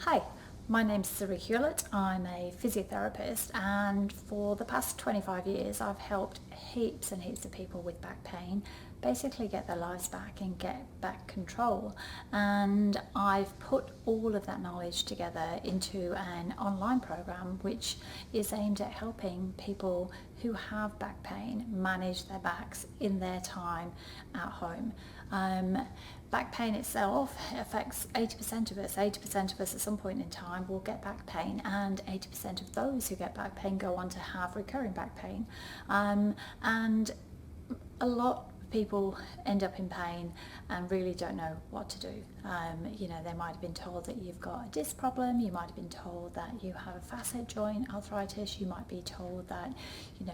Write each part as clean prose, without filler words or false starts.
Hi, my name's Siri Hewlett. I'm a physiotherapist, and for the past 25 years I've helped heaps and heaps of people with back pain basically get their lives back and get back control. And I've put all of that knowledge together into an online program which is aimed at helping people who have back pain manage their backs in their time at home. Back pain itself affects 80% of us. 80% of us at some point in time will get back pain, and 80% of those who get back pain go on to have recurring back pain. And a lot of people end up in pain and really don't know what to do. They might have been told that you've got a disc problem, you might have been told that you have a facet joint arthritis, you might be told that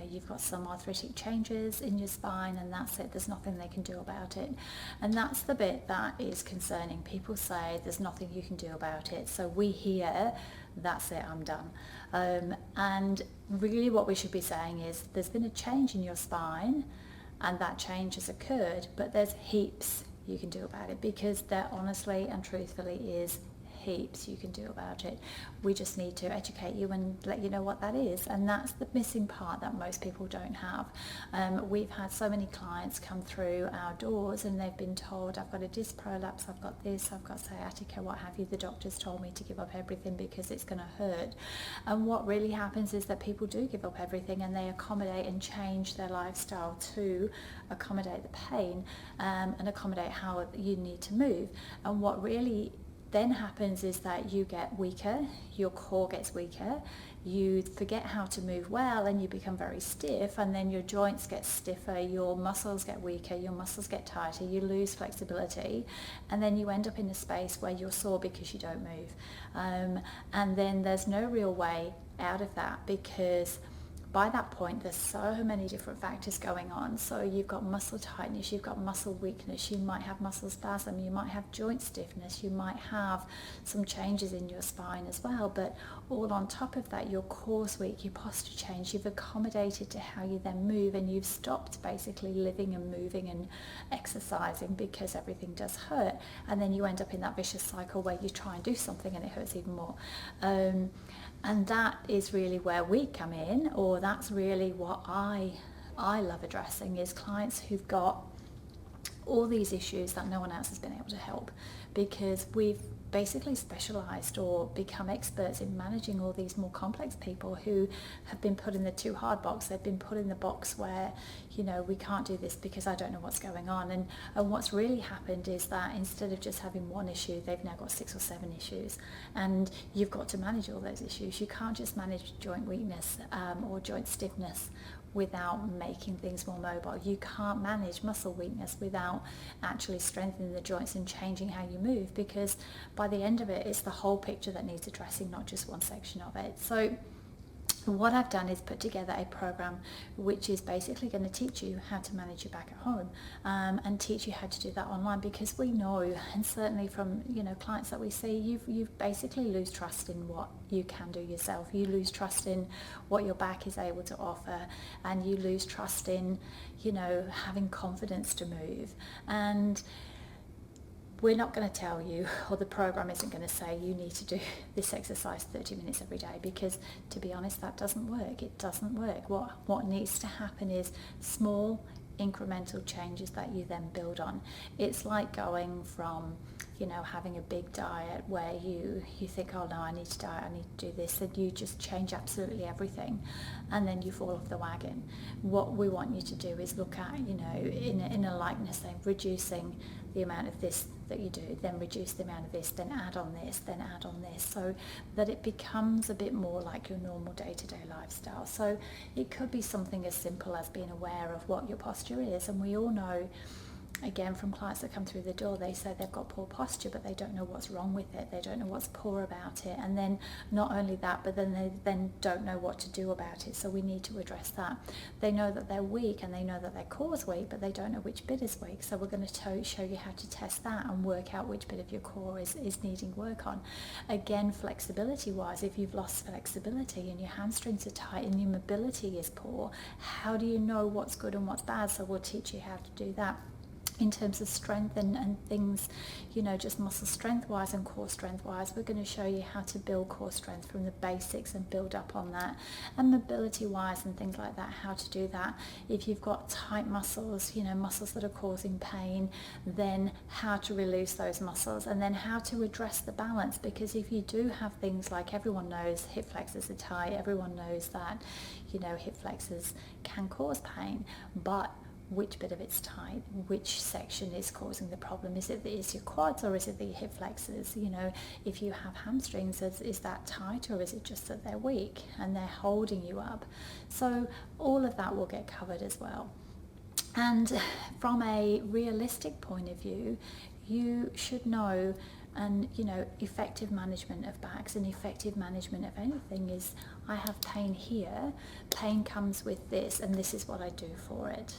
you've got some arthritic changes in your spine, and that's it, there's nothing they can do about it. And that's the bit that is concerning. People say there's nothing you can do about it, so we hear that's it, I'm done. And really what we should be saying is there's been a change in your spine and that change has occurred, but there's heaps you can do about it, because there honestly and truthfully is heaps you can do about it. We just need to educate you and let you know what that is, and that's the missing part that most people don't have. We've had so many clients come through our doors and they've been told, I've got a disc prolapse, I've got this, I've got sciatica, what have you, the doctor's told me to give up everything because it's going to hurt. And what really happens is that people do give up everything and they accommodate and change their lifestyle to accommodate the pain, and accommodate how you need to move. And what really then happens is that you get weaker, your core gets weaker, you forget how to move well and you become very stiff, and then your joints get stiffer, your muscles get weaker, your muscles get tighter, you lose flexibility, and then you end up in a space where you're sore because you don't move. And then there's no real way out of that, because by that point there's so many different factors going on. So you've got muscle tightness, you've got muscle weakness, you might have muscle spasm, you might have joint stiffness, you might have some changes in your spine as well. But all on top of that, your core's weak, your posture changed, you've accommodated to how you then move, and you've stopped basically living and moving and exercising because everything does hurt. And then you end up in that vicious cycle where you try and do something and it hurts even more. And that is really where we come in, or that's really what I love addressing, is clients who've got all these issues that no one else has been able to help, because we've basically specialised or become experts in managing all these more complex people who have been put in the too hard box. They've been put in the box where, we can't do this because I don't know what's going on. And what's really happened is that instead of just having one issue, they've now got 6 or 7 issues, and you've got to manage all those issues. You can't just manage joint weakness or joint stiffness without making things more mobile. You can't manage muscle weakness without actually strengthening the joints and changing how you move, because by the end of it, it's the whole picture that needs addressing, not just one section of it. So what I've done is put together a program which is basically going to teach you how to manage your back at home, and teach you how to do that online, because we know, and certainly from clients that we see, you basically lose trust in what you can do yourself. You lose trust in what your back is able to offer, and you lose trust in having confidence to move. And we're not going to tell you, or the program isn't going to say you need to do this exercise 30 minutes every day, because to be honest, that doesn't work. It doesn't work. What needs to happen is small incremental changes that you then build on. It's like going from having a big diet where you think, oh no, I need to diet, I need to do this, and you just change absolutely everything, and then you fall off the wagon. What we want you to do is look at, in a likeness, then reducing the amount of this that you do, then reduce the amount of this, then add on this, then add on this, so that it becomes a bit more like your normal day-to-day lifestyle. So it could be something as simple as being aware of what your posture is. And we all know, again, from clients that come through the door, they say they've got poor posture, but they don't know what's wrong with it. They don't know what's poor about it. And then not only that, but then they then don't know what to do about it. So we need to address that. They know that they're weak and they know that their core's weak, but they don't know which bit is weak. So we're going to show you how to test that and work out which bit of your core is needing work on. Again, flexibility wise, if you've lost flexibility and your hamstrings are tight and your mobility is poor, how do you know what's good and what's bad? So we'll teach you how to do that. in terms of strength and things, just muscle strength wise and core strength wise. We're going to show you how to build core strength from the basics and build up on that, and mobility wise and things like that, how to do that. If you've got tight muscles, muscles that are causing pain, then how to release those muscles, and then how to address the balance. Because if you do have things like, everyone knows hip flexors are tight, everyone knows that hip flexors can cause pain, but which bit of it's tight, which section is causing the problem? Is it your quads, or is it the hip flexors? If you have hamstrings, is that tight, or is it just that they're weak and they're holding you up? So all of that will get covered as well. And from a realistic point of view, you should know, and effective management of backs and effective management of anything is, I have pain here, pain comes with this, and this is what I do for it.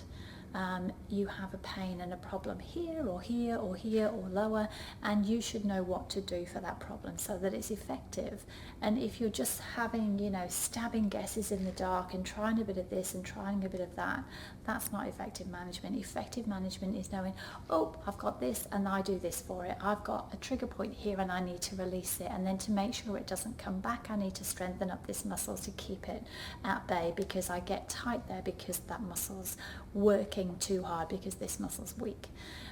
You have a pain and a problem here or here or here or lower, and you should know what to do for that problem so that it's effective. And if you're just having, stabbing guesses in the dark and trying a bit of this and trying a bit of that, that's not effective management. Effective management is knowing, oh, I've got this and I do this for it. I've got a trigger point here and I need to release it. And then to make sure it doesn't come back, I need to strengthen up this muscle to keep it at bay, because I get tight there because that muscle's working too hard, because this muscle's weak.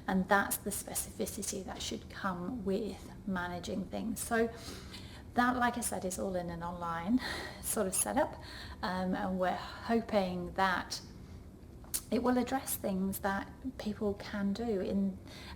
And that's the specificity that should come with managing things. So that, like I said, is all in an online sort of setup, and we're hoping that it will address things that people can do,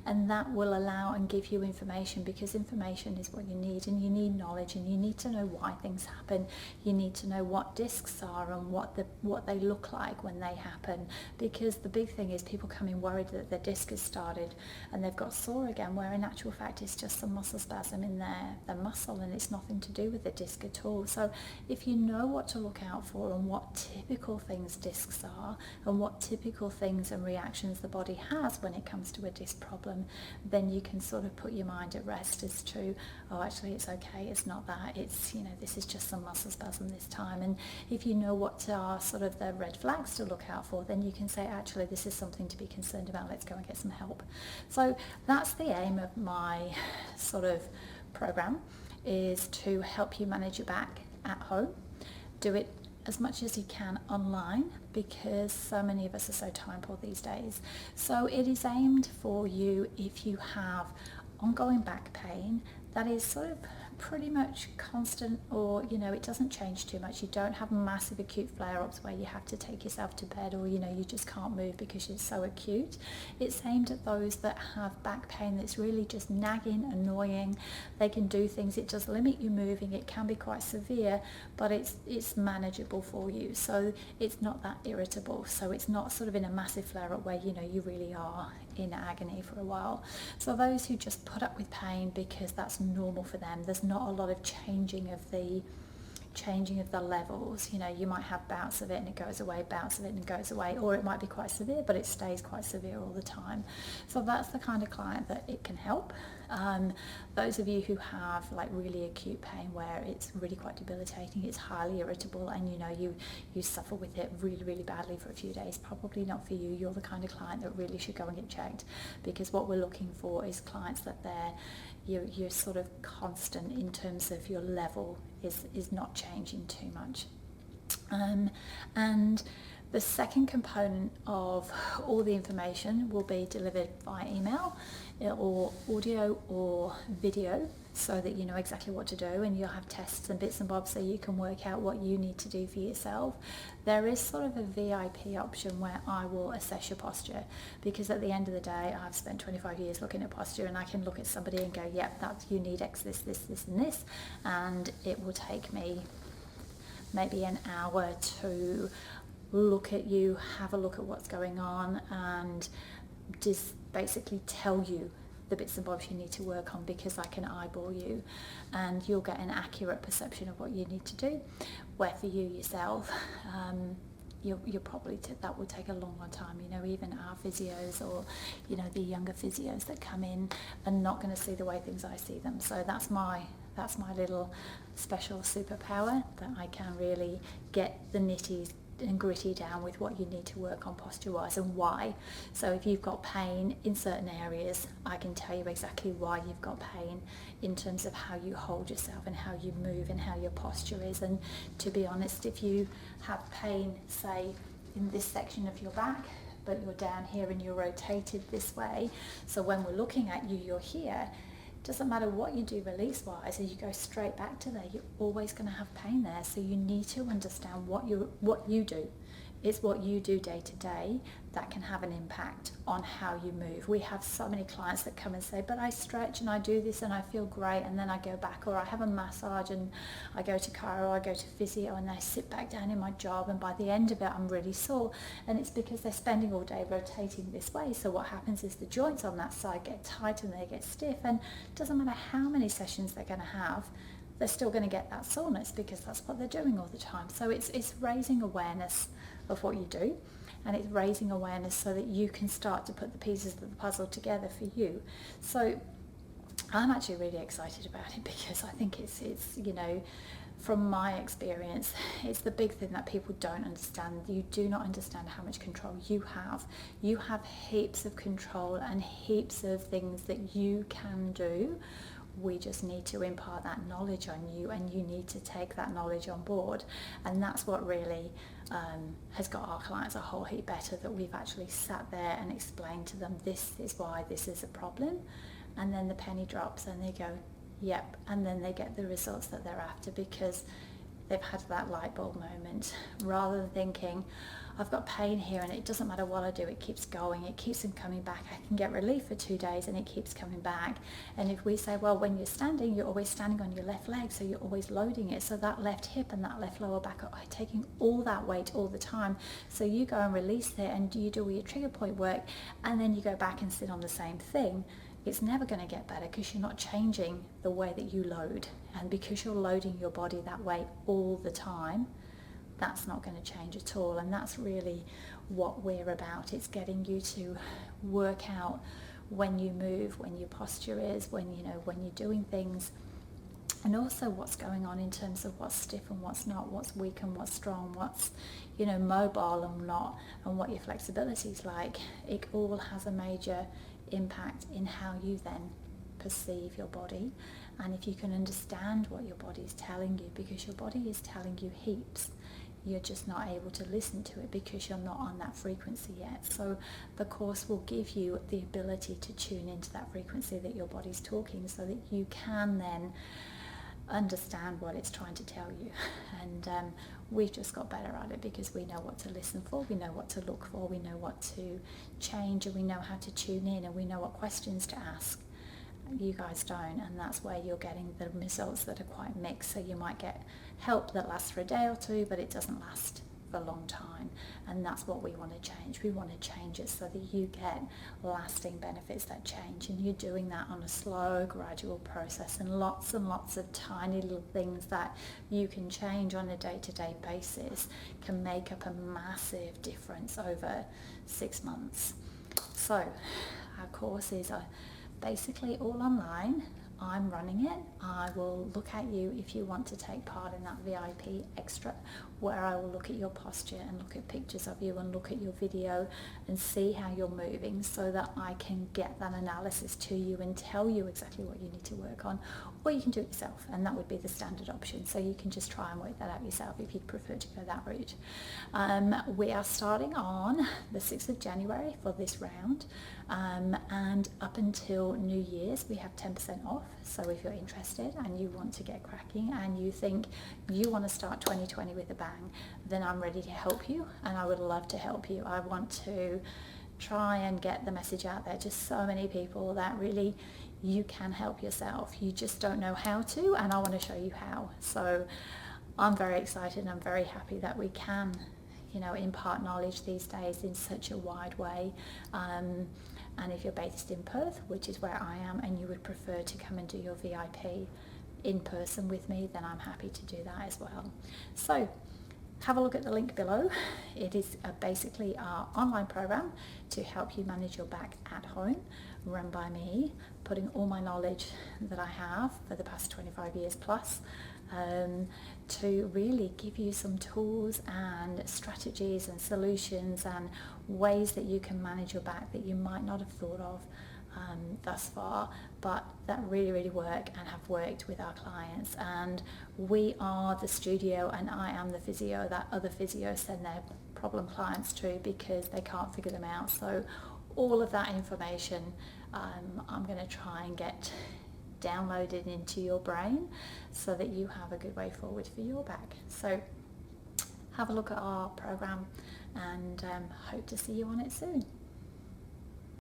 and that will allow and give you information, because information is what you need, and you need knowledge, and you need to know why things happen. You need to know what discs are and what they look like when they happen, because the big thing is people come in worried that their disc has started and they've got sore again, where in actual fact it's just some muscle spasm in their muscle, and it's nothing to do with the disc at all. So if you know what to look out for and what typical things discs are, and what typical things and reactions the body has when it comes to a disc problem, then you can sort of put your mind at rest as to, oh, actually it's okay, it's not that, it's, this is just some muscle spasm this time. And if you know what are sort of the red flags to look out for, then you can say, actually this is something to be concerned about, let's go and get some help. So that's the aim of my sort of program, is to help you manage your back at home. Do it as much as you can online, because so many of us are so time poor these days. So it is aimed for you if you have ongoing back pain that is sort of pretty much constant, or it doesn't change too much. You don't have massive acute flare-ups where you have to take yourself to bed, or you just can't move because it's so acute. It's aimed at those that have back pain that's really just nagging, annoying. They can do things, it does limit you moving, it can be quite severe, but it's manageable for you, so it's not that irritable, so it's not sort of in a massive flare-up where you really are in agony for a while. So those who just put up with pain because that's normal for them, there's not a lot of changing of the levels. You might have bouts of it and it goes away, bouts of it and it goes away, or it might be quite severe but it stays quite severe all the time. So that's the kind of client that it can help. Those of you who have like really acute pain where it's really quite debilitating, it's highly irritable, and you suffer with it really, really badly for a few days, probably not for you. You're the kind of client that really should go and get checked, because what we're looking for is clients that you're sort of constant in terms of your level is not changing too much. And the second component of all the information will be delivered via email or audio or video, so that you know exactly what to do, and you'll have tests and bits and bobs so you can work out what you need to do for yourself. There is sort of a VIP option where I will assess your posture, because at the end of the day I've spent 25 years looking at posture, and I can look at somebody and go, yep, that's, you need X, this and this, and it will take me maybe an hour to look at you, have a look at what's going on, and just basically tell you the bits and bobs you need to work on, because I can eyeball you and you'll get an accurate perception of what you need to do. Where for you yourself, you'll probably that will take a long time. Even our physios, or the younger physios that come in, are not going to see the way things I see them. So that's my little special superpower, that I can really get the nitties and gritty down with what you need to work on posture wise and why. So if you've got pain in certain areas, I can tell you exactly why you've got pain in terms of how you hold yourself and how you move and how your posture is. And to be honest, if you have pain, say in this section of your back, but you're down here and you're rotated this way, so when we're looking at you, you're here, doesn't matter what you do release wise, as you go straight back to there, you're always going to have pain there. So you need to understand what you do. It's what you do day to day that can have an impact on how you move. We have so many clients that come and say, but I stretch and I do this and I feel great, and then I go back, or I have a massage and I go to chiro, I go to physio, and I sit back down in my job, and by the end of it I'm really sore. And it's because they're spending all day rotating this way. So what happens is the joints on that side get tight and they get stiff, and it doesn't matter how many sessions they're going to have, they're still going to get that soreness because that's what they're doing all the time. So it's raising awareness of what you do, and it's raising awareness so that you can start to put the pieces of the puzzle together for you. So I'm actually really excited about it because I think it's from my experience, it's the big thing that people don't understand. You do not understand how much control you have. You have heaps of control and heaps of things that you can do. We just need to impart that knowledge on you, and you need to take that knowledge on board. And that's what really has got our clients a whole heap better, that we've actually sat there and explained to them, this is why this is a problem. And then the penny drops and they go, yep. And then they get the results that they're after because they've had that light bulb moment, rather than thinking, I've got pain here and it doesn't matter what I do, it keeps going, it keeps them coming back. I can get relief for 2 days and it keeps coming back. And if we say, well, when you're standing, you're always standing on your left leg, so you're always loading it. So that left hip and that left lower back are taking all that weight all the time. So you go and release it and you do all your trigger point work, and then you go back and sit on the same thing. It's never going to get better because you're not changing the way that you load. And because you're loading your body that way all the time, that's not going to change at all. And that's really what we're about. It's getting you to work out when you move, when your posture is, when you're doing things, and also what's going on in terms of what's stiff and what's not, what's weak and what's strong, what's mobile and not, and what your flexibility is like. It all has a major impact in how you then perceive your body. And if you can understand what your body is telling you, because your body is telling you heaps, you're just not able to listen to it because you're not on that frequency yet. So the course will give you the ability to tune into that frequency that your body's talking, so that you can then understand what it's trying to tell you. And we've just got better at it because we know what to listen for, we know what to look for, we know what to change, and we know how to tune in, and we know what questions to ask. You guys don't, and that's where you're getting the results that are quite mixed. So you might get help that lasts for a day or two, but it doesn't last for a long time, and that's what we want to change. We want to change it so that you get lasting benefits that change, and you're doing that on a slow, gradual process, and lots of tiny little things that you can change on a day-to-day basis can make up a massive difference over 6 months. So our course is basically all online. I'm running it. I will look at you if you want to take part in that VIP extra, where I will look at your posture and look at pictures of you and look at your video and see how you're moving, so that I can get that analysis to you and tell you exactly what you need to work on. Or you can do it yourself, and that would be the standard option. So you can just try and work that out yourself if you'd prefer to go that route. We are starting on the 6th of January for this round, and up until New Year's we have 10% off. So if you're interested and you want to get cracking and you think you want to start 2020 with a bang, then I'm ready to help you, and I would love to help you. I want to try and get the message out there to so many people that really you can help yourself. You just don't know how to, and I want to show you how. So I'm very excited and I'm very happy that we can impart knowledge these days in such a wide way. And if you're based in Perth, which is where I am, and you would prefer to come and do your VIP in person with me, then I'm happy to do that as well. So have a look at the link below. It is basically our online program to help you manage your back at home, run by me, putting all my knowledge that I have for the past 25 years plus to really give you some tools and strategies and solutions and ways that you can manage your back that you might not have thought of thus far, but that really work and have worked with our clients. And we are the studio, and I am the physio that other physios send their problem clients to because they can't figure them out. So all of that information I'm going to try and get downloaded into your brain so that you have a good way forward for your back. So have a look at our program, and hope to see you on it soon.